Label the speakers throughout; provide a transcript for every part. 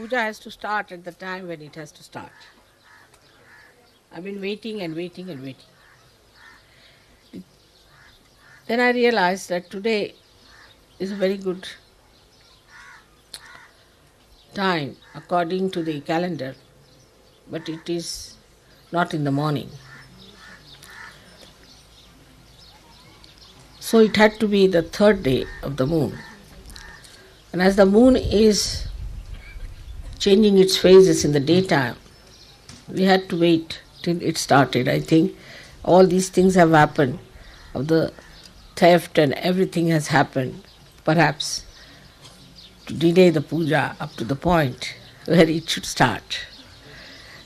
Speaker 1: puja has to start at the time when it has to start. I've been waiting and waiting and waiting. Then I realized that today is a very good time according to the calendar, but it is not in the morning. So it had to be the third day of the moon. And as the moon is changing its phases in the daytime, we had to wait till it started. I think all these things have happened, of the theft and everything has happened, perhaps to delay the puja up to the point where it should start.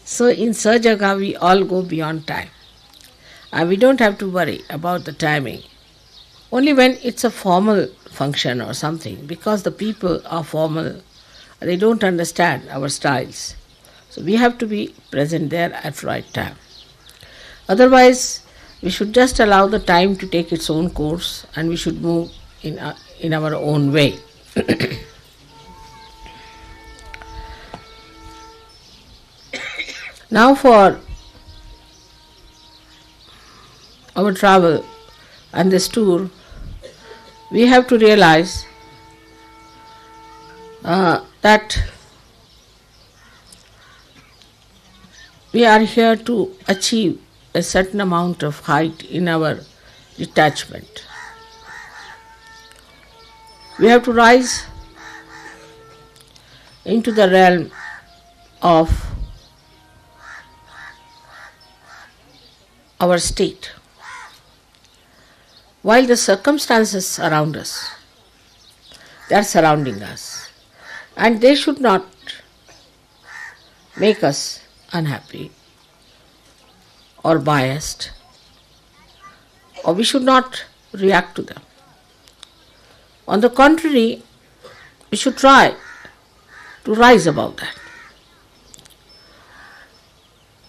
Speaker 1: So in Sajaga we all go beyond time. And we don't have to worry about the timing. Only when it's a formal function or something, because the people are formal, they don't understand our styles. So we have to be present there at right time. Otherwise, we should just allow the time to take its own course and we should move in our own way. Now for our travel and this tour, we have to realize that we are here to achieve a certain amount of height in our detachment. We have to rise into the realm of our state, while the circumstances around us, they are surrounding us, and they should not make us unhappy or biased, or we should not react to them. On the contrary, we should try to rise above that.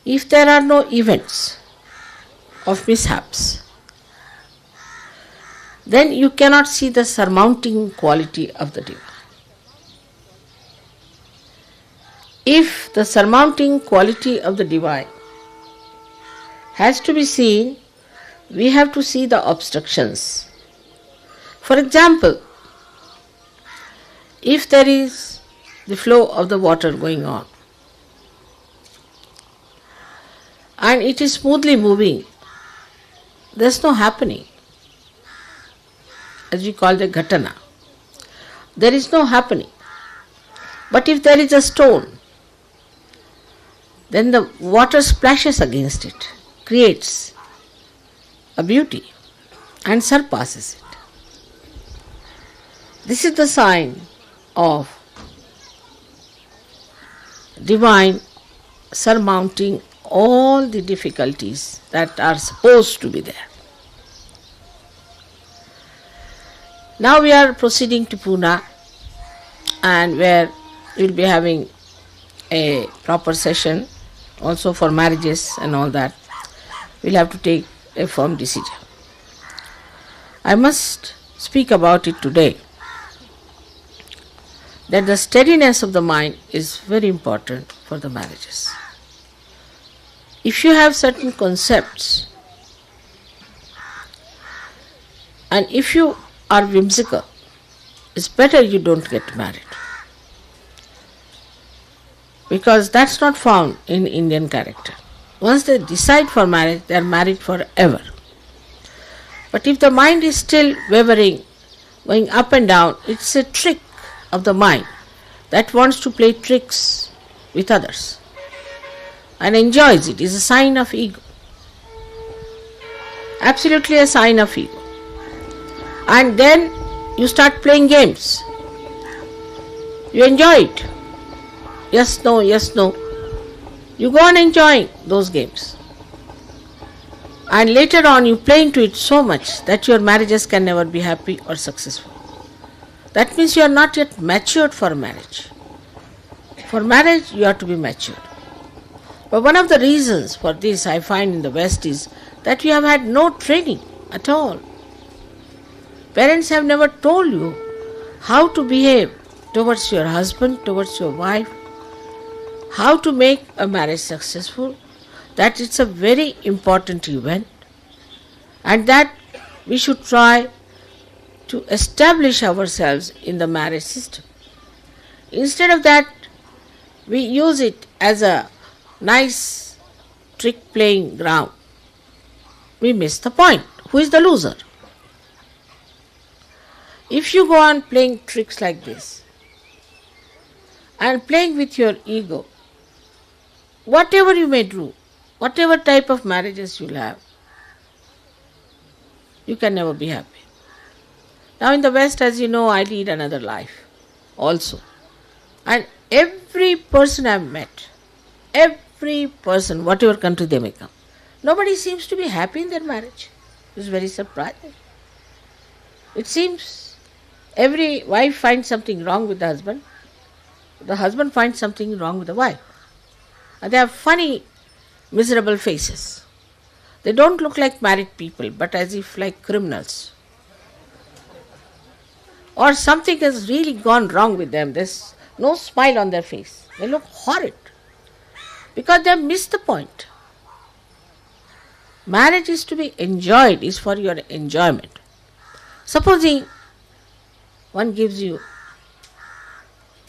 Speaker 1: If there are no events of mishaps, then you cannot see the surmounting quality of the divine. If the surmounting quality of the divine has to be seen, we have to see the obstructions. For example, if there is the flow of the water going on and it is smoothly moving, there is no happening, as we call the ghatana. There is no happening. But if there is a stone, then the water splashes against it, creates a beauty and surpasses it. This is the sign of divine surmounting all the difficulties that are supposed to be there. Now we are proceeding to Pune, and where we will be having a proper session also for marriages and all that. We will have to take a firm decision. I must speak about it today, that the steadiness of the mind is very important for the marriages. If you have certain concepts, and if you are whimsical, it's better you don't get married, because that's not found in Indian character. Once they decide for marriage, they are married forever. But if the mind is still wavering, going up and down, it's a trick of the mind that wants to play tricks with others and enjoys it. It's a sign of ego. Absolutely a sign of ego. And then you start playing games. You enjoy it. Yes, no, yes, no. You go on enjoying those games. And later on you play into it so much that your marriages can never be happy or successful. That means you are not yet matured for marriage. For marriage you have to be matured. But one of the reasons for this I find in the West is that you have had no training at all. Parents have never told you how to behave towards your husband, towards your wife, how to make a marriage successful, that it's a very important event, and that we should try to establish ourselves in the marriage system. Instead of that, we use it as a nice trick playing ground. We miss the point. Who is the loser? If you go on playing tricks like this and playing with your ego, whatever you may do, whatever type of marriages you'll have, you can never be happy. Now in the West, as you know, I lead another life also. And every person I've met, every person, whatever country they may come, nobody seems to be happy in their marriage. It's very surprising. It seems every wife finds something wrong with the husband finds something wrong with the wife. And they have funny, miserable faces. They don't look like married people, but as if like criminals. Or something has really gone wrong with them. There's no smile on their face. They look horrid because they have missed the point. Marriage is to be enjoyed, is for your enjoyment. Supposing one gives you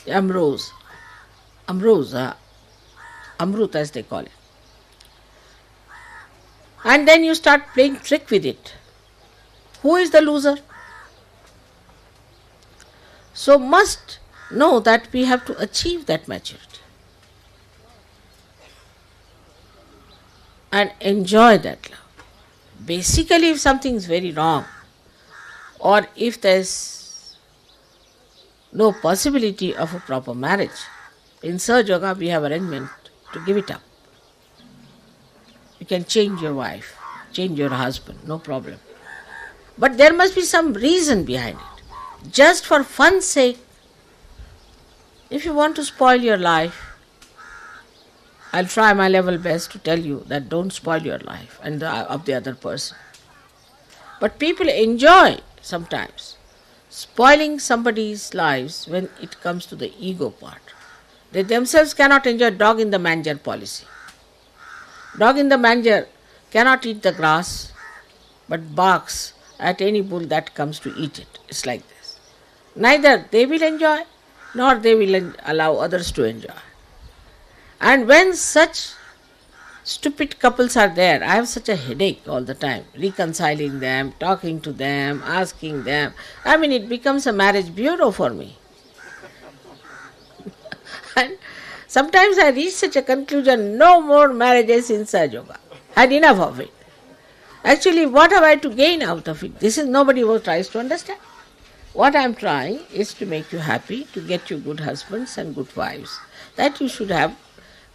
Speaker 1: amrut as they call it, and then you start playing trick with it. Who is the loser? So must know that we have to achieve that maturity and enjoy that love. Basically, if something is very wrong, or if there is no possibility of a proper marriage, in Sahaja Yoga we have arrangement to give it up. You can change your wife, change your husband, no problem. But there must be some reason behind it. Just for fun's sake, if you want to spoil your life, I'll try my level best to tell you that don't spoil your life and of the other person. But people enjoy sometimes spoiling somebody's lives when it comes to the ego part. They themselves cannot enjoy dog in the manger policy. Dog in the manger cannot eat the grass, but barks at any bull that comes to eat it. It's like this. Neither they will enjoy, nor they will allow others to enjoy. And when such stupid couples are there, I have such a headache all the time, reconciling them, talking to them, asking them. I mean, it becomes a marriage bureau for me. And sometimes I reach such a conclusion, no more marriages in Sahaja Yoga. Had enough of it. Actually, what have I to gain out of it? This is nobody who tries to understand. What I am trying is to make you happy, to get you good husbands and good wives. That you should have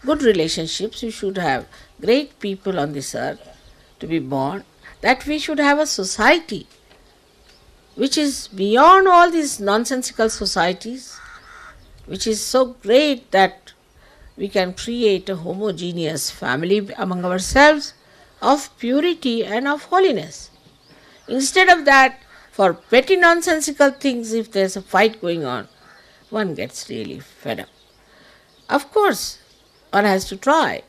Speaker 1: good relationships, you should have great people on this earth to be born, that we should have a society which is beyond all these nonsensical societies, which is so great that we can create a homogeneous family among ourselves of purity and of holiness. Instead of that, for petty nonsensical things, if there's a fight going on, one gets really fed up. Of course, one has to try.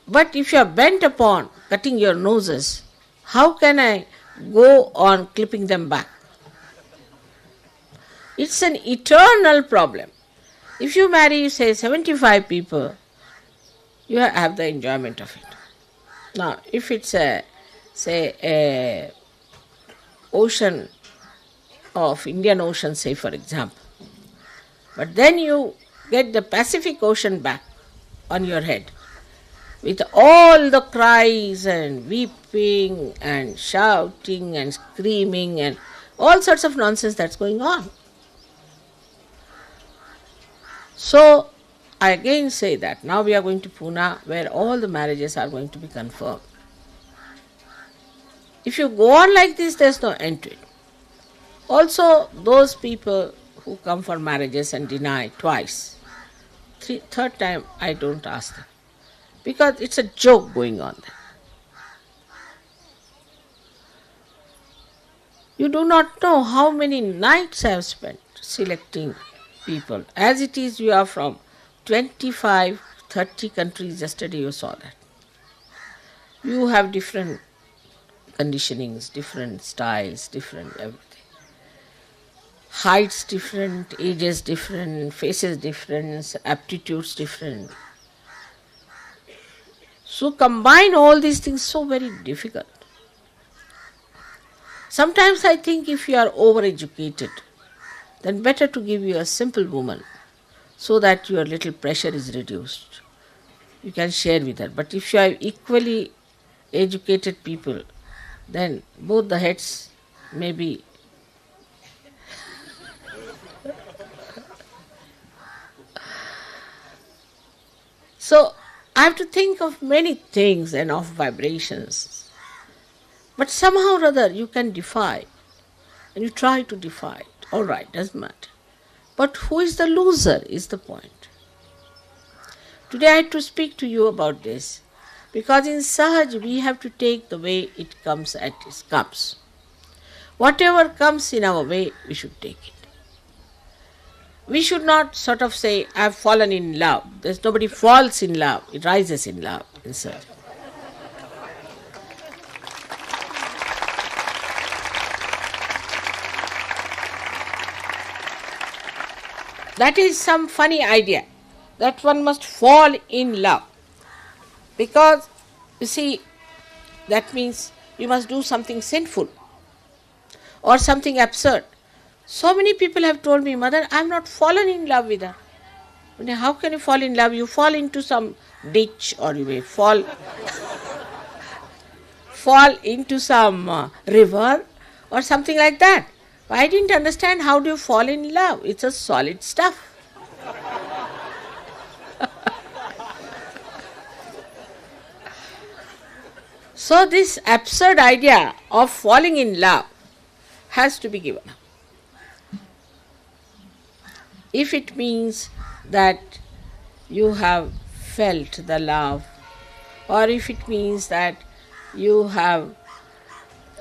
Speaker 1: But if you are bent upon cutting your noses, how can I go on clipping them back? It's an eternal problem. If you marry, say, 75 people, you have the enjoyment of it. Now, if it's a ocean of Indian Ocean, say for example, but then you get the Pacific Ocean back on your head with all the cries and weeping and shouting and screaming and all sorts of nonsense that's going on. So, I again say that now we are going to Pune, where all the marriages are going to be confirmed. If you go on like this, there's no end to it. Also, those people who come for marriages and deny twice, third time I don't ask them, because it's a joke going on there. You do not know how many nights I have spent selecting people. As it is, you are from 25, 30 countries. Yesterday you saw that. You have different conditionings, different styles, different everything. Heights different, ages different, faces different, aptitudes different. So combine all these things, so very difficult. Sometimes I think if you are overeducated, then better to give you a simple woman so that your little pressure is reduced. You can share with her. But if you have equally educated people, then both the heads may be. So I have to think of many things and of vibrations. But somehow or other you can defy, and you try to defy it. All right, doesn't matter. But who is the loser is the point. Today I had to speak to you about this, because in Sahaj we have to take the way it comes as it comes. Whatever comes in our way, we should take it. We should not sort of say, I have fallen in love. There's nobody falls in love, it rises in love in Sahaj. That is some funny idea, that one must fall in love. Because, you see, that means you must do something sinful or something absurd. So many people have told me, Mother, I am not fallen in love with her. How can you fall in love? You fall into some ditch, or you may fall into some river or something like that. I didn't understand, how do you fall in love? It's a solid stuff. So this absurd idea of falling in love has to be given up. If it means that you have felt the love, or if it means that you have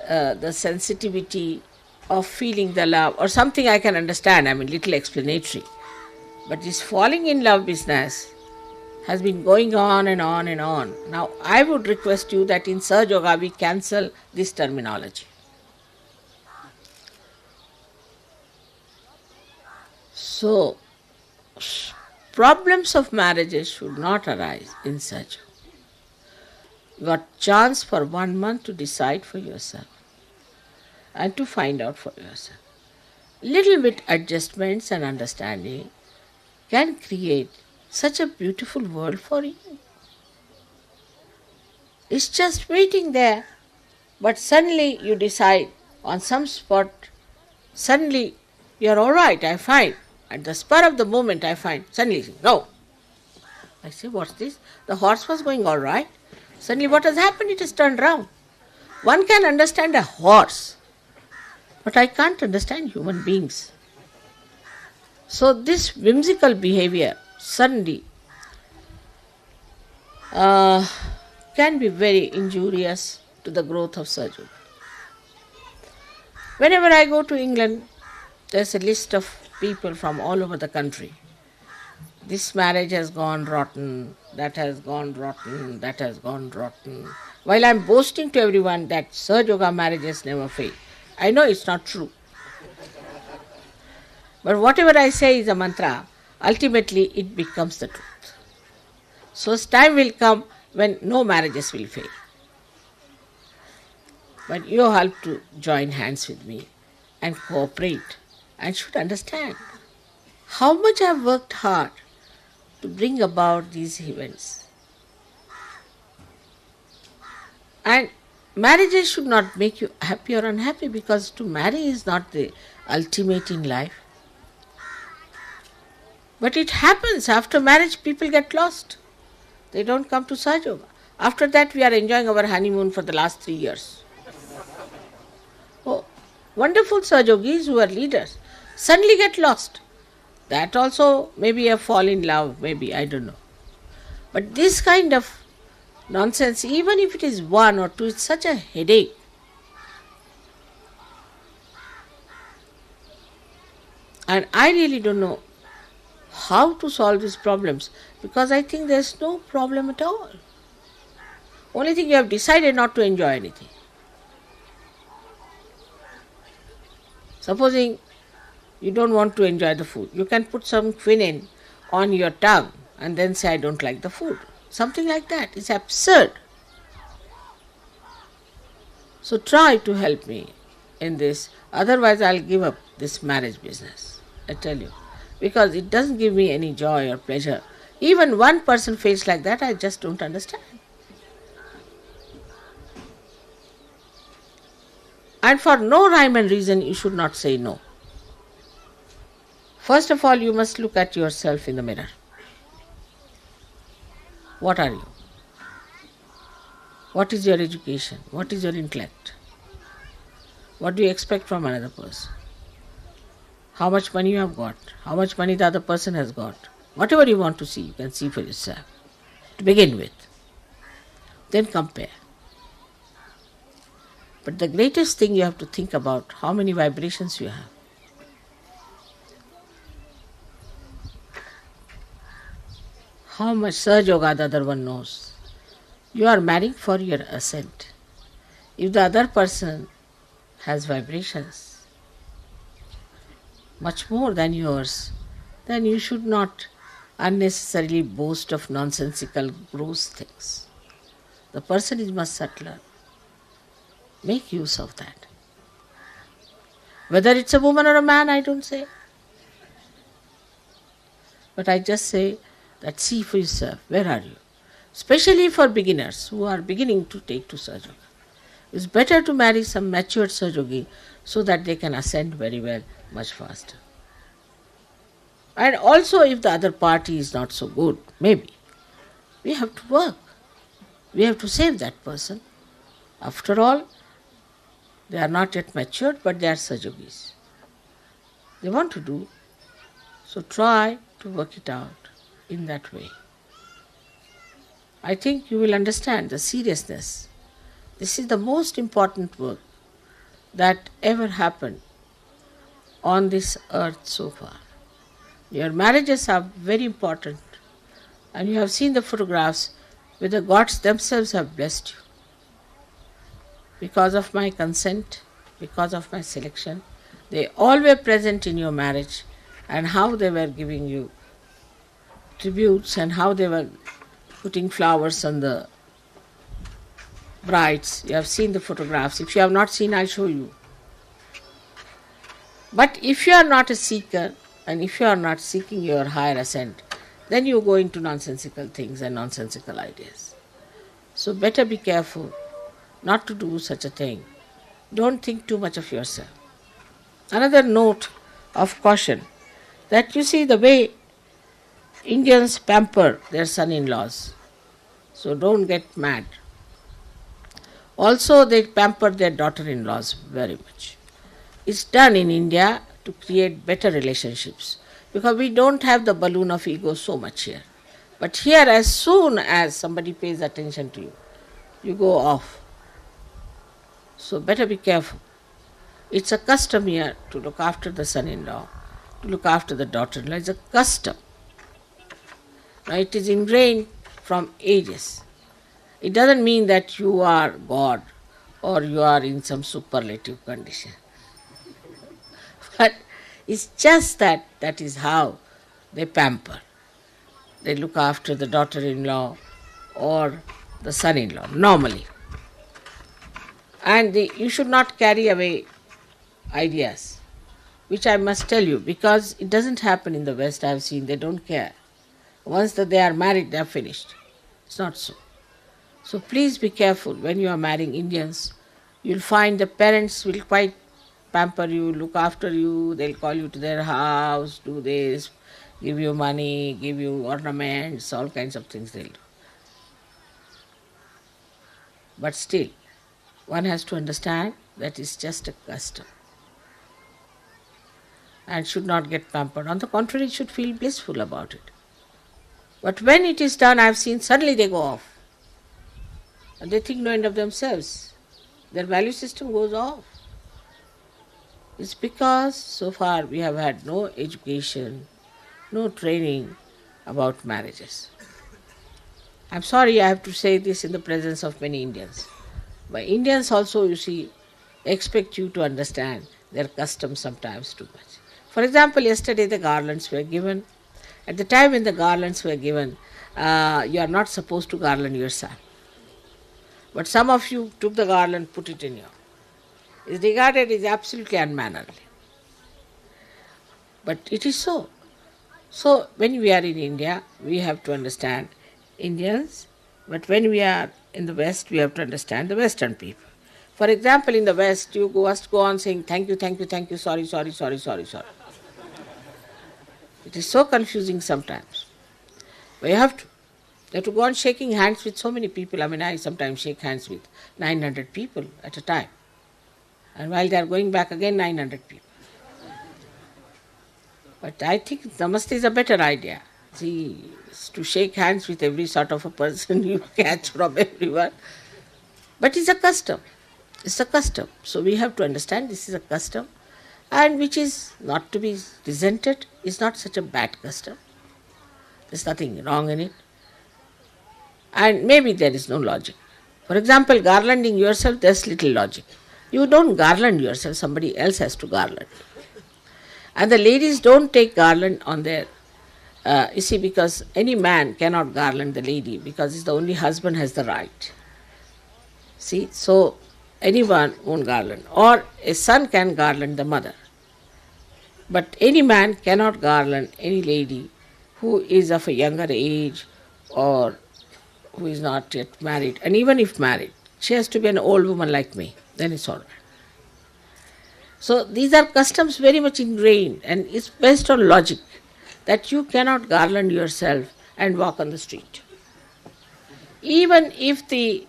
Speaker 1: the sensitivity of feeling the love, or something I can understand, little explanatory. But this falling in love business has been going on and on and on. Now, I would request you that in Sahaja Yoga we cancel this terminology. So, problems of marriages should not arise in Sahaja. You got chance for 1 month to decide for yourself and to find out for yourself. Little bit adjustments and understanding can create such a beautiful world for you. It's just waiting there, but suddenly you decide on some spot, suddenly you're all right, I find. At the spur of the moment I find, suddenly, no. I say, what's this? The horse was going all right. Suddenly what has happened? It has turned round. One can understand a horse, but I can't understand human beings. So this whimsical behavior suddenly can be very injurious to the growth of Sahaja. Whenever I go to England, there's a list of people from all over the country. This marriage has gone rotten, that has gone rotten, that has gone rotten. While I'm boasting to everyone that Sahaja Yoga marriages never fail. I know it's not true. But whatever I say is a mantra, ultimately it becomes the truth. So time will come when no marriages will fail. But you have to join hands with me and cooperate and should understand how much I have worked hard to bring about these events. And marriages should not make you happy or unhappy, because to marry is not the ultimate in life. But it happens, after marriage people get lost. They don't come to Sahaja Yoga. After that we are enjoying our honeymoon for the last 3 years. Oh, wonderful Sahaja Yogis who are leaders suddenly get lost. That also may be a fall in love, maybe, I don't know. But this kind of nonsense, even if it is 1 or 2, it's such a headache. And I really don't know how to solve these problems, because I think there's no problem at all. Only thing, you have decided not to enjoy anything. Supposing you don't want to enjoy the food, you can put some quinine on your tongue and then say, I don't like the food. Something like that. It's absurd. So try to help me in this. Otherwise, I'll give up this marriage business. I tell you. Because it doesn't give me any joy or pleasure. Even one person feels like that, I just don't understand. And for no rhyme and reason, you should not say no. First of all, you must look at yourself in the mirror. What are you? What is your education? What is your intellect? What do you expect from another person? How much money you have got? How much money the other person has got? Whatever you want to see, you can see for yourself. To begin with. Then compare. But the greatest thing you have to think about, how many vibrations you have. How much Saj Yoga the other one knows. You are marrying for your ascent. If the other person has vibrations much more than yours, then you should not unnecessarily boast of nonsensical, gross things. The person is much subtler. Make use of that. Whether it's a woman or a man, I don't say. But I just say that see for yourself, where are you? Especially for beginners who are beginning to take to Sahaja. It's better to marry some matured Sahajogi so that they can ascend very well, much faster. And also if the other party is not so good, maybe, we have to work. We have to save that person. After all, they are not yet matured, but they are Sahajogis. They want to do. So try to work it out in that way. I think you will understand the seriousness. This is the most important work that ever happened on this earth so far. Your marriages are very important, and you have seen the photographs where the gods themselves have blessed you. Because of my consent, because of my selection, they all were present in your marriage, and how they were giving you tributes and how they were putting flowers on the brides. You have seen the photographs. If you have not seen, I'll show you. But if you are not a seeker, and if you are not seeking your higher ascent, then you go into nonsensical things and nonsensical ideas. So better be careful not to do such a thing. Don't think too much of yourself. Another note of caution, that you see the way Indians pamper their son-in-laws. So don't get mad. Also they pamper their daughter-in-laws very much. It's done in India to create better relationships, because we don't have the balloon of ego so much here. But here, as soon as somebody pays attention to you, you go off. So better be careful. It's a custom here to look after the son-in-law, to look after the daughter-in-law. It's a custom. Now it is ingrained from ages. It doesn't mean that you are God or you are in some superlative condition. But it's just that is how they pamper. They look after the daughter-in-law or the son-in-law, normally. And you should not carry away ideas, which I must tell you, because it doesn't happen in the West. I have seen, they don't care. Once that they are married, they are finished. It's not so. So please be careful when you are marrying Indians. You'll find the parents will quite pamper you, look after you, they'll call you to their house, do this, give you money, give you ornaments, all kinds of things they'll do. But still, one has to understand that it's just a custom and should not get pampered. On the contrary, should feel blissful about it. But when it is done, I've seen suddenly they go off. And they think no end of themselves. Their value system goes off. It's because so far we have had no education, no training about marriages. I'm sorry I have to say this in the presence of many Indians. But Indians also, you see, expect you to understand their customs sometimes too much. For example, yesterday the garlands were given. At the time when the garlands were given, you are not supposed to garland your son. But some of you took the garland, put it in your. It's regarded as absolutely unmannerly. But it is so. So when we are in India, we have to understand Indians, but when we are in the West, we have to understand the Western people. For example, in the West, you must go on saying thank you, thank you, thank you, sorry, sorry, sorry, sorry, sorry. It is so confusing sometimes. But you have to go on shaking hands with so many people. I mean, I sometimes shake hands with 900 people at a time. And while they are going back again, 900 people. But I think Namaste is a better idea. See, to shake hands with every sort of a person you catch from everyone. But it's a custom. It's a custom. So we have to understand this is a custom, and which is not to be resented, is not such a bad custom. There's nothing wrong in it. And maybe there is no logic. For example, garlanding yourself, there's little logic. You don't garland yourself, somebody else has to garland. And the ladies don't take garland on their, you see, because any man cannot garland the lady because it's the only husband has the right. See, so anyone won't garland. Or a son can garland the mother. But any man cannot garland any lady who is of a younger age or who is not yet married. And even if married, she has to be an old woman like me. Then it's all right. So these are customs very much ingrained, and it's based on logic that you cannot garland yourself and walk on the street. Even if the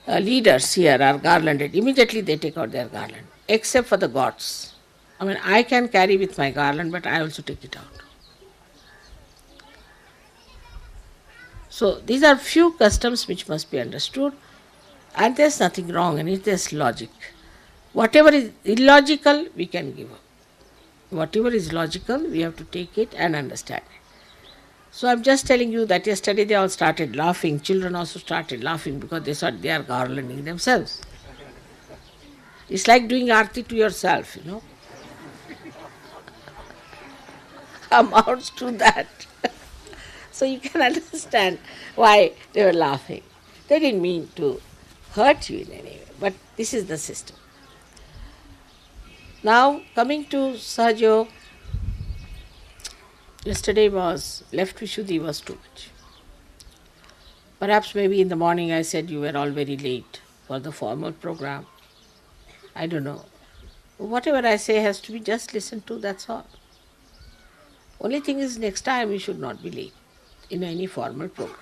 Speaker 1: leaders here are garlanded, immediately they take out their garland, except for the gods. I mean, I can carry with my garland, but I also take it out. So these are few customs which must be understood, and there's nothing wrong in it, there's logic. Whatever is illogical, we can give up. Whatever is logical, we have to take it and understand it. So I'm just telling you that yesterday they all started laughing. Children also started laughing because they thought they are garlanding themselves. It's like doing arti to yourself, you know. Amounts to that. So you can understand why they were laughing. They didn't mean to hurt you in any way, but this is the system. Now, coming to Sahajog, yesterday was, left Vishuddhi was too much. Perhaps maybe in the morning I said you were all very late for the formal program. I don't know. Whatever I say has to be just listened to, that's all. Only thing is next time you should not be late in any formal program.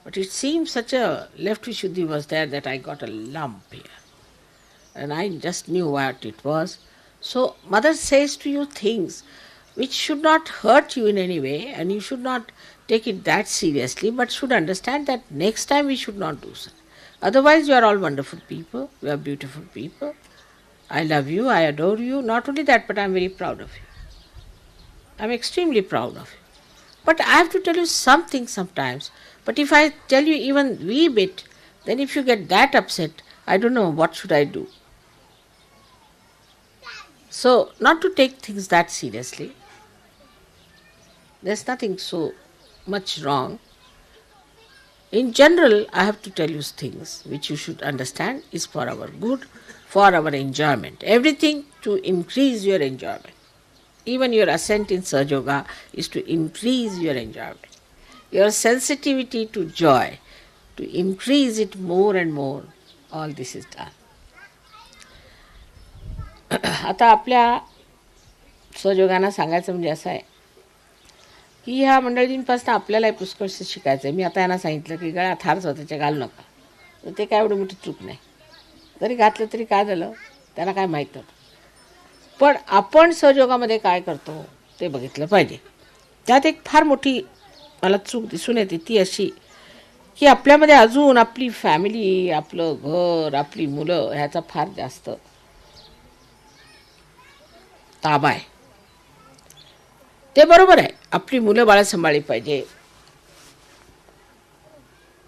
Speaker 1: But it seems such a left Vishuddhi was there that I got a lump here. And I just knew what it was. So mother says to you things which should not hurt you in any way, and you should not take it that seriously, but should understand that next time we should not do so. Otherwise you are all wonderful people, you are beautiful people. I love you, I adore you. Not only that, but I am very proud of you. I am extremely proud of you. But I have to tell you something sometimes. But if I tell you even wee bit, then if you get that upset, I don't know what should I do. So, not to take things that seriously. There's nothing so much wrong. In general, I have to tell you things which you should understand is for our good, for our enjoyment. Everything to increase your enjoyment. Even your ascent in Sahaja Yoga is to increase your enjoyment. Your sensitivity to joy, to increase it more and more, all this is done. आता आपल्या सहयोगांना सांगायचं म्हणजे असं आहे की ह्या मंडळींपासून आपल्यालाही पुष्कळशी शिकायचं आहे. मी आता यांना सांगितलं की गळ्यात हार स्वतःच्या घालू नका, तर ते काय एवढी मोठी चूक नाही. जरी घातलं तरी काय झालं, त्याला काय माहीत नव्हतं. पण आपण सहयोगामध्ये काय करतो ते बघितलं पाहिजे. त्यात एक फार मोठी मला चूक दिसून येते, ती अशी की आपल्यामध्ये अजून आपली फॅमिली, आपलं घर, आपली मुलं ह्याचा फार जास्त ताबा आहे. ते बरोबर आहे, आपली मुलं बाळं सांभाळली पाहिजे,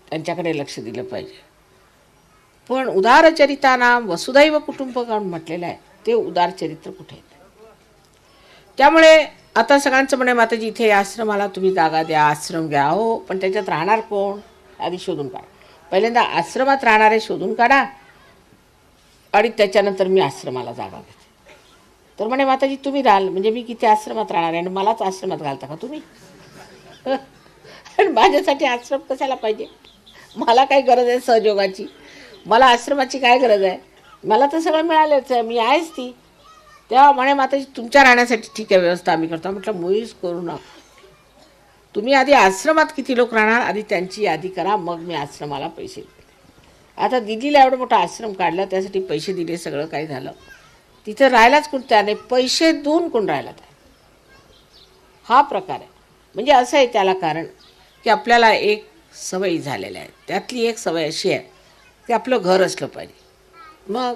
Speaker 1: त्यांच्याकडे लक्ष दिलं पाहिजे. पण उदारचरितानाम वसुधैव कुटुंबकम म्हटलेलं आहे, ते उदार चरित्र कुठे आहे? त्यामुळे आता सगळ्यांचं म्हणे माताजी इथे आश्रमाला तुम्ही जागा द्या, आश्रम घ्या. हो, पण त्याच्यात राहणार कोण आधी शोधून काढा. पहिल्यांदा आश्रमात राहणारे शोधून काढा आणि त्याच्यानंतर मी आश्रमाला जागा घेते. तर म्हणे माताजी तुम्ही राहाल म्हणजे मी किती आश्रमात राहणार आहे आणि मलाच आश्रमात घालता का तुम्ही? आणि माझ्यासाठी आश्रम कशाला पाहिजे? मला काय गरज आहे सहयोगाची? मला आश्रमाची काय गरज आहे? मला तर सगळं मिळालंच आहे, मी आहेच ती. तेव्हा म्हणे माताजी तुमच्या राहण्यासाठी ठीक आहे व्यवस्था आम्ही करतो. म्हटलं मुळीच करू नका. तुम्ही आधी आश्रमात किती लोक राहणार आधी त्यांची यादी करा, मग मी आश्रमाला पैसे देते. आता दिदीला एवढं मोठा आश्रम काढला, त्यासाठी पैसे दिले, सगळं काही झालं. तिथं राहायलाच कोण त्याने पैसे देऊन कोण राहिला त्या? हा प्रकार आहे. म्हणजे असं आहे त्याला कारण की आपल्याला एक सवयी झालेल्या आहेत. त्यातली एक सवय अशी आहे की आपलं घर असलं पाहिजे. मग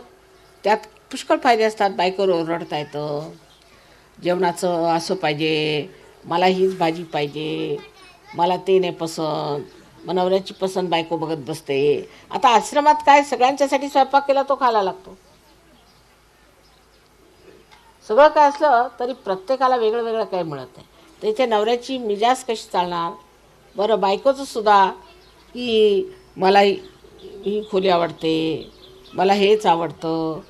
Speaker 1: त्यात पुष्कळ फायदे असतात. बायकोवर ओरडता येतं, जेवणाचं असं पाहिजे, मला हीच भाजी पाहिजे, मला ते नाही पसंत, मग नवऱ्याची पसंत बायको बघत बसते. आता आश्रमात काय सगळ्यांच्यासाठी स्वयंपाक केला तो खायला लागतो. सगळं काय असलं तरी प्रत्येकाला वेगळं वेगळं काही मिळत नाही. तर इथे नवऱ्याची मिजाज कशी चालणार? बरं बायकोचं सुद्धा की मला ही खोली आवडते, मला हेच आवडतं,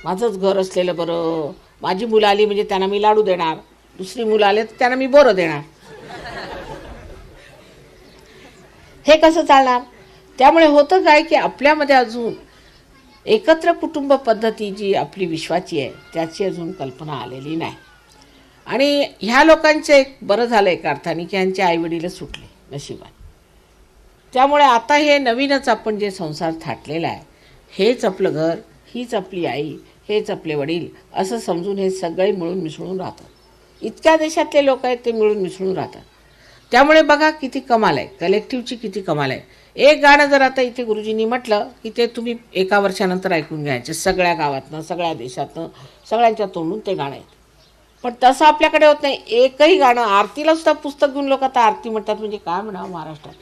Speaker 1: माझंच घर असलेलं बरं, माझी मुलं आली म्हणजे त्यांना मी लाडू देणार, दुसरी मुलं आले तर त्यांना मी बोरं देणार. हे कसं चालणार? त्यामुळे होतं काय की आपल्यामध्ये अजून एकत्र कुटुंब पद्धती जी आपली विश्वाची आहे त्याची अजून कल्पना आलेली नाही. आणि ह्या लोकांचं एक बरं झालं एका अर्थाने की ह्यांचे आईवडील सुटले नशिबाने. त्यामुळे आता हे नवीनच आपण जे संसार थाटलेला आहे, हेच आपलं घर, हीच आपली आई, हेच आपले वडील असं समजून हे सगळे मिळून मिसळून राहतात. इतक्या देशातले लोक आहेत ते मिळून मिसळून राहतात. त्यामुळे बघा किती कमाल आहे, कलेक्टिव्हची किती कमाल आहे. एक गाणं जर आता इथे गुरुजींनी म्हटलं की ते तुम्ही एका वर्षानंतर ऐकून घ्यायचे, सगळ्या गावातनं, सगळ्या देशातनं, सगळ्यांच्या तोंडून ते गाणं येतं. पण तसं आपल्याकडे होत नाही. एकही गाणं, आरतीला सुद्धा पुस्तक घेऊन लोक आता आरती म्हणतात म्हणजे काय म्हणावं महाराष्ट्रात.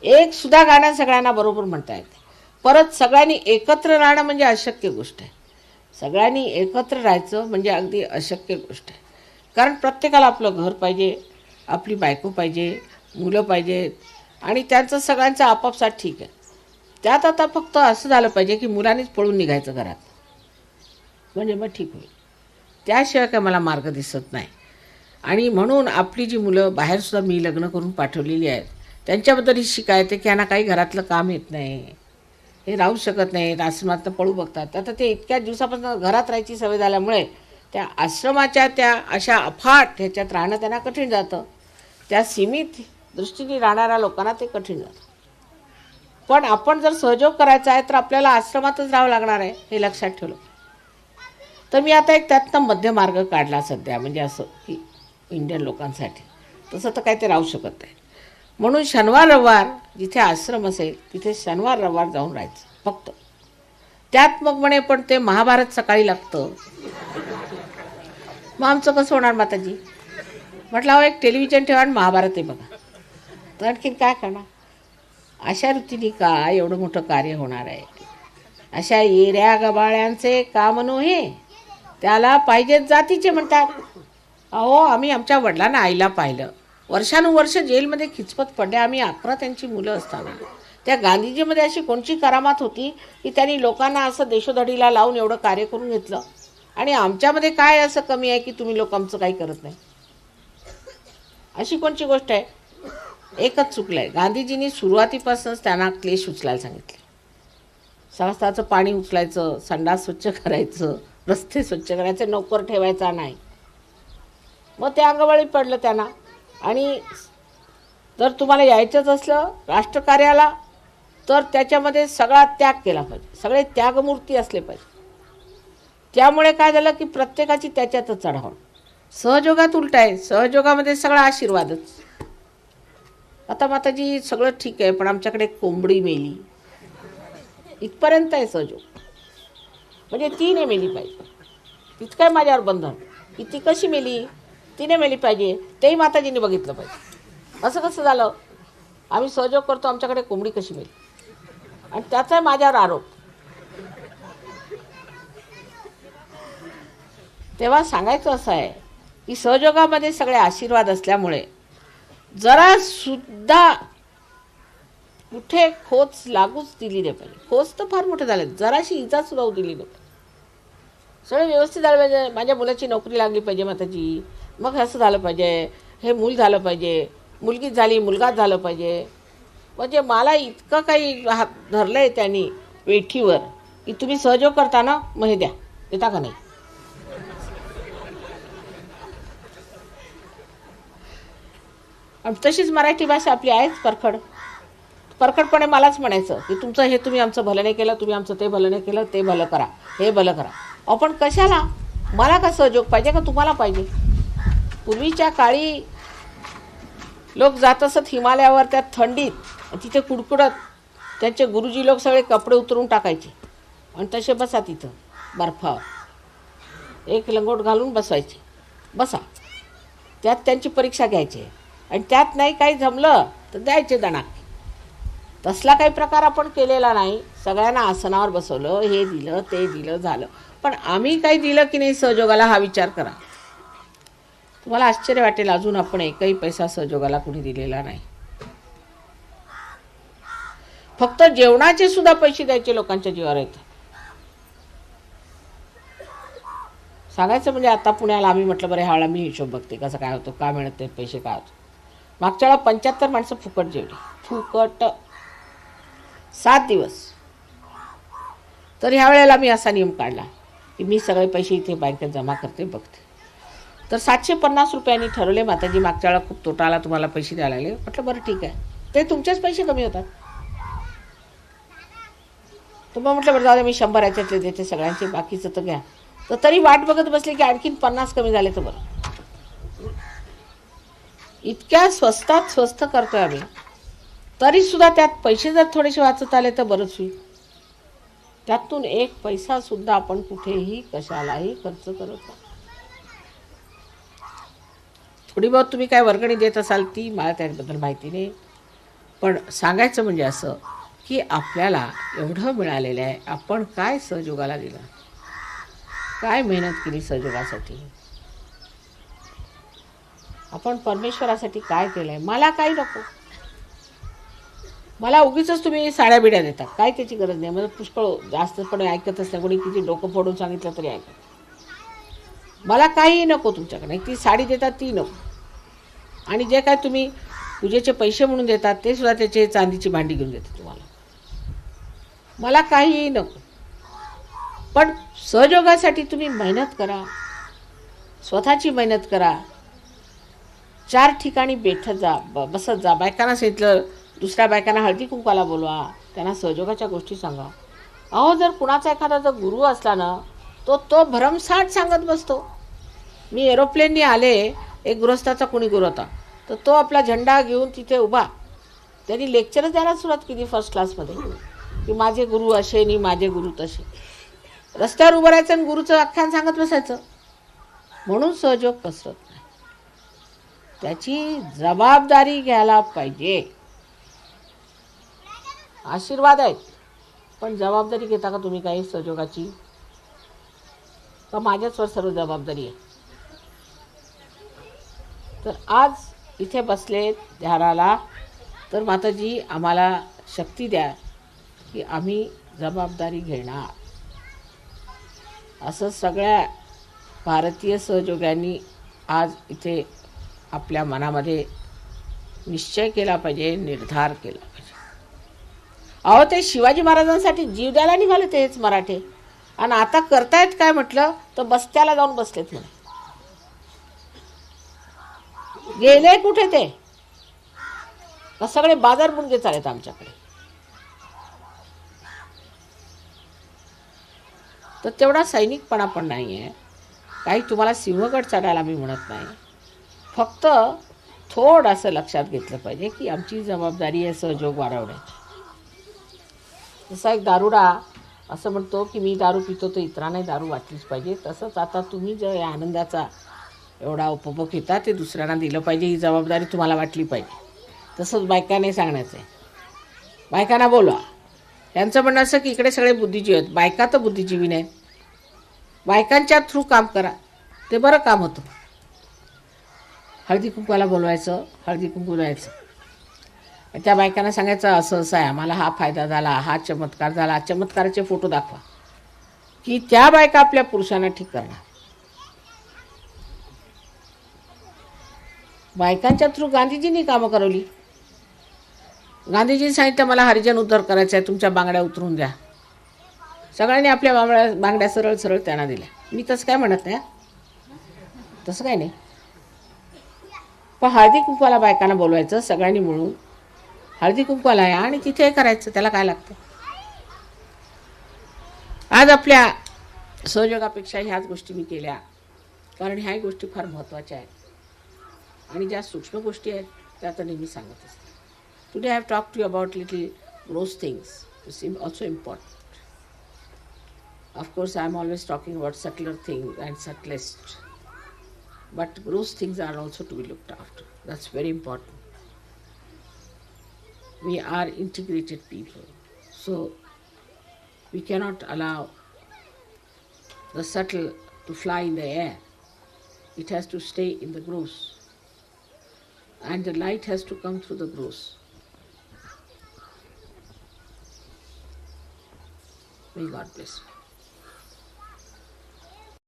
Speaker 1: एक सुद्धा गाणं सगळ्यांना बरोबर म्हणता येते. परत सगळ्यांनी एकत्र राहणं म्हणजे अशक्य गोष्ट आहे. सगळ्यांनी एकत्र राहायचं म्हणजे अगदी अशक्य गोष्ट आहे. कारण प्रत्येकाला आपलं घर पाहिजे, आपली बायको पाहिजे, मुलं पाहिजेत आणि त्यांचं सगळ्यांचं आपापसात ठीक आहे. त्यात आता फक्त असं झालं पाहिजे की मुलांनीच पळून निघायचं घरात म्हणजे मग ठीक होईल. त्याशिवाय काय मला मार्ग दिसत नाही. आणि म्हणून आपली जी मुलं बाहेरसुद्धा मी लग्न करून पाठवलेली आहेत त्यांच्याबद्दल ही शिकायत आहे की यांना काही घरातलं काम येत नाही, हे राहू शकत नाही, आश्रमातनं पळू बघतात. आता ते इतक्या दिवसापासून घरात राहायची सवय झाल्यामुळे त्या आश्रमाच्या त्या अशा अफाट ह्याच्यात राहणं त्यांना कठीण जातं. त्या सीमित दृष्टीने राहणाऱ्या लोकांना ते कठीण जातं. पण आपण जर सहयोग करायचा आहे तर आपल्याला आश्रमातच राहावं लागणार आहे, हे लक्षात ठेवलं. तर मी आता एक त्यातनं मध्य मार्ग काढला सध्या, म्हणजे असं की इंडियन लोकांसाठी तसं तर काय ते राहू शकत नाही. म्हणून शनिवार रविवार जिथे आश्रम असेल तिथे शनिवार रविवार जाऊन राहायचं फक्त. त्यात मग म्हणे पण ते महाभारत सकाळी लागतं, मग आमचं कसं होणार माताजी? म्हटलं अहो एक टेलिव्हिजन ठेवा आणि महाभारत आहे बघा. तर आणखीन काय करणार? अशा रीतीने का एवढं मोठं कार्य होणार आहे? अशा येऱ्या गबाळ्यांचे काम नव्हे, त्याला पाहिजेत जातीचे म्हणतात. अहो आम्ही आमच्या वडिलांना आईला पाहिलं, वर्षानुवर्ष जेलमध्ये खिचपत पडले. आम्ही 11 त्यांची मुलं असताना त्या गांधीजीमध्ये अशी कोणची करामात होती की त्यांनी लोकांना असं देशोधडीला लावून एवढं कार्य करून घेतलं. आणि आमच्यामध्ये काय असं कमी आहे की तुम्ही लोक आमचं काही करत नाही? अशी कोणची गोष्ट आहे? एकच चुकलं आहे, गांधीजींनी सुरुवातीपासूनच त्यांना क्लेश उचलायला सांगितले. सहस्त्राचं पाणी उचलायचं, संडास स्वच्छ करायचं, रस्ते स्वच्छ करायचे, नोकर ठेवायचा नाही. मग ते अंगवळी पडलं त्यांना. आणि जर तुम्हाला यायचंच असलं राष्ट्रकार्याला तर त्याच्यामध्ये सगळा त्याग केला पाहिजे, सगळे त्यागमूर्ती असले पाहिजे. त्यामुळे काय झालं की प्रत्येकाची त्याच्यातच चढावण. सहयोगात उलट आहे, सहयोगामध्ये सगळा आशीर्वादच. आता माताजी सगळं ठीक आहे पण आमच्याकडे कोंबडी मेली, इथपर्यंत आहे सहयोग. म्हणजे ती नाही मेली पाहिजे, तिथं काय माझ्यावर बंधन की ती कशी मेली, तिने मेली पाहिजे, तेही माताजीने बघितलं पाहिजे. असं कसं झालं? आम्ही सहयोग करतो, आमच्याकडे कोंबडी कशी मेली? आणि त्याचा माझ्यावर आरोप. तेव्हा सांगायचं असं आहे की सहयोगामध्ये सगळे आशीर्वाद असल्यामुळे जरा सुद्धा कुठे खोच लागूच दिली नाही पाहिजे. खोच तर फार मोठे झाले, जराशी इजा सुद्धा दिली नाही. सगळे व्यवस्थित झालं पाहिजे. माझ्या मुलाची नोकरी लागली पाहिजे माताजी, मग असं झालं पाहिजे, हे मूल झालं पाहिजे, मुलगीच झाली, मुलगाच झालं पाहिजे. म्हणजे मला इतकं काही हात धरलं आहे त्यांनी वेठीवर की तुम्ही सहयोग करता ना, मग हे द्या, देता का नाही? आणि तशीच मराठी भाषा आपली आहेच परखड. परखडपणे मलाच म्हणायचं की तुमचं हे तुम्ही आमचं भलं नाही केलं, तुम्ही आमचं ते भलं नाही केलं, ते भलं करा, हे भलं करा. आपण कशाला? मला का सहयोग पाहिजे का तुम्हाला पाहिजे? पूर्वीच्या काळी लोक जात असत हिमालयावर त्या थंडीत, तिथे कुडकुडत त्यांचे गुरुजी लोक सगळे कपडे उतरून टाकायचे आणि तसे बसा तिथं बर्फावर, एक लंगोट घालून बसवायचे, बसा. त्यात त्यांची परीक्षा घ्यायची आणि त्यात नाही काही जमलं तर द्यायचे दणाक. तसला काही प्रकार आपण केलेला नाही. सगळ्यांना आसनावर बसवलं, हे दिलं, ते दिलं, झालं. पण आम्ही काही दिलं की नाही सहयोगाला, हा विचार करा. तुम्हाला आश्चर्य वाटेल, अजून आपण एकही पैसा सहयोगाला कुणी दिलेला नाही. फक्त जेवणाचे सुद्धा पैसे द्यायचे लोकांच्या जीवावर येतात. सांगायचं म्हणजे आता पुण्याला आम्ही म्हटलं बरं ह्यावेळेला मी हिशोब बघते कसं काय होतो, का मिळत ते पैसे, काय होतं. मागच्या वेळा 75 माणसं फुकट जेवली, फुकट 7 दिवस. तर ह्या वेळेला मी असा नियम काढला की मी सगळे पैसे इथे बँकेत जमा करते, बघते. तर 750 रुपयांनी ठरवले. माताजी मागच्या वेळा खूप तोटा आला, तुम्हाला पैसे द्यायला लागले. म्हटलं बरं ठीक आहे, ते तुमचेच पैसे कमी होतात. तुम्हाला म्हटलं बरं जाऊ दे, मी 100 याच्यातले देते सगळ्यांचे, बाकीचं तर घ्या. तर तरी वाट बघत बसले की आणखीन 50 कमी झाले तर बरं. इतक्या स्वस्तात स्वस्त करतोय आम्ही, तरीसुद्धा त्यात पैसे जर थोडेसे वाचत आले तर बरंच होईल. त्यातून एक पैसा सुद्धा आपण कुठेही कशालाही खर्च करत नाही. थोडी बहुत तुम्ही काय वर्गणी देत असाल ती मला त्याबद्दल माहिती नाही, पण सांगायचं म्हणजे असं की आपल्याला एवढं मिळालेलं आहे, आपण काय सहयोगाला दिलं, काय मेहनत केली सहयोगासाठी, आपण परमेश्वरासाठी काय केलंय. मला काही नको, मला उगीच तुम्ही साड्या बिड्या देता, काय त्याची गरज नाही. मला पुष्कळ जास्त पण ऐकतच नाही, कोणी किती डोकं फोडून सांगितलं तरी ऐकत. मला काही नको तुमच्याकडे. ती साडी देतात ती नको, आणि जे काय तुम्ही पूजेचे पैसे म्हणून देतात ते सुद्धा त्याचे चांदीची भांडी घेऊन देते तुम्हाला. मला काहीही नको. पण सहयोगासाठी तुम्ही मेहनत करा, स्वतःची मेहनत करा. 4 ठिकाणी बैठत जा, बसत जा. बायकांना सांगितलं दुसऱ्या बायकांना हळदी कुंकाला बोलवा, त्यांना सहयोगाच्या गोष्टी सांगा. अहो जर कुणाचा एखादा जर गुरु असला ना, तो भरमसाठ सांगत बसतो. मी एरोप्लेननी आले, एक गृहस्थाचा कोणी गुरु होता, तर तो आपला झेंडा घेऊन तिथे उभा, त्यांनी लेक्चरच द्यायला सुरुवात केली फर्स्ट क्लासमध्ये की माझे गुरु असे आणि माझे गुरु तसे. रस्त्यावर उभं राहायचं आणि गुरुचं आख्यान सांगत बसायचं. म्हणून सहयोग पसरत नाही. त्याची जबाबदारी घ्यायला पाहिजे. आशीर्वाद आहेत, पण जबाबदारी घेता का तुम्ही काही सहयोगाची? का माझ्याचवर सर्व जबाबदारी आहे? तर आज इथे बसले ध्यानाला, तर माताजी आम्हाला शक्ती द्या की आम्ही जबाबदारी घेणार. असं सगळ्या भारतीय सहयोग्यांनी आज इथे आपल्या मनामध्ये निश्चय केला पाहिजे, निर्धार केला पाहिजे. अहो ते शिवाजी महाराजांसाठी जीव द्यायला निघाले तेच मराठे, आणि आता करतायत काय म्हटलं तर बस्त्याला जाऊन बसलेत म्हणे. गेले कुठे ते? सगळे बाजार मुंगे चालेत आमच्याकडे. तर तेवढा सैनिकपणा पण नाही आहे. काही तुम्हाला सिंहगड चढायला मी म्हणत नाही, फक्त थोडंसं लक्षात घेतलं पाहिजे की आमची जबाबदारी आहे सहयोग वाढवण्याची. जसा एक दारुडा असं म्हणतो की मी दारू पितो तर इतरांनाही दारू वाटलीच पाहिजे, तसंच आता तुम्ही जर या आनंदाचा एवढा उपभोग घेता ते दुसऱ्यांना दिलं पाहिजे, ही जबाबदारी तुम्हाला वाटली पाहिजे. तसंच बायकांनी सांगण्याचं आहे. बायकांना बोलवा. यांचं म्हणणं असं की इकडे सगळे बुद्धिजीवी आहेत. बायका तर बुद्धिजीवी नाहीत. बायकांच्या थ्रू काम करा, ते बरं काम होतं. हळदी कुंकवाला बोलवायचं, हळदी कुंकू द्यायचं. त्या बायकांना सांगायचं असं असं आहे, आम्हाला हा फायदा झाला, हा चमत्कार झाला. चमत्काराचे फोटो दाखवा की त्या बायका आपल्या पुरुषांना ठीक करणार. बायकांच्या थ्रू गांधीजींनी कामं करवली. गांधीजींनी सांगितलं मला हरिजन उद्धार करायचा आहे, तुमच्या बांगड्या उतरून द्या. सगळ्यांनी आपल्या बांगड्या सरळ सरळ त्यांना दिल्या. मी तसं काय म्हणत नाही, तसं काय नाही. पण हळदी कुंकवाला बायकांना बोलवायचं सगळ्यांनी मिळून, हळदी कुंकवाला आहे आणि तिथे करायचं, त्याला काय लागतं. आज आपल्या सहयोगापेक्षा ह्याच गोष्टी मी केल्या, कारण ह्याही गोष्टी फार महत्त्वाच्या आहेत आणि ज्या सूक्ष्म गोष्टी आहेत त्या आता नेहमी सांगत असते. Today I have talk to you about little gross things, it's also important. Of course, I am always talking about subtler things and subtlest, but gross things are also to be looked after. That's very important. We are integrated people, so we cannot allow the subtle to fly in the air. It has to stay in the gross, and the light has to come through the gross. May God bless you.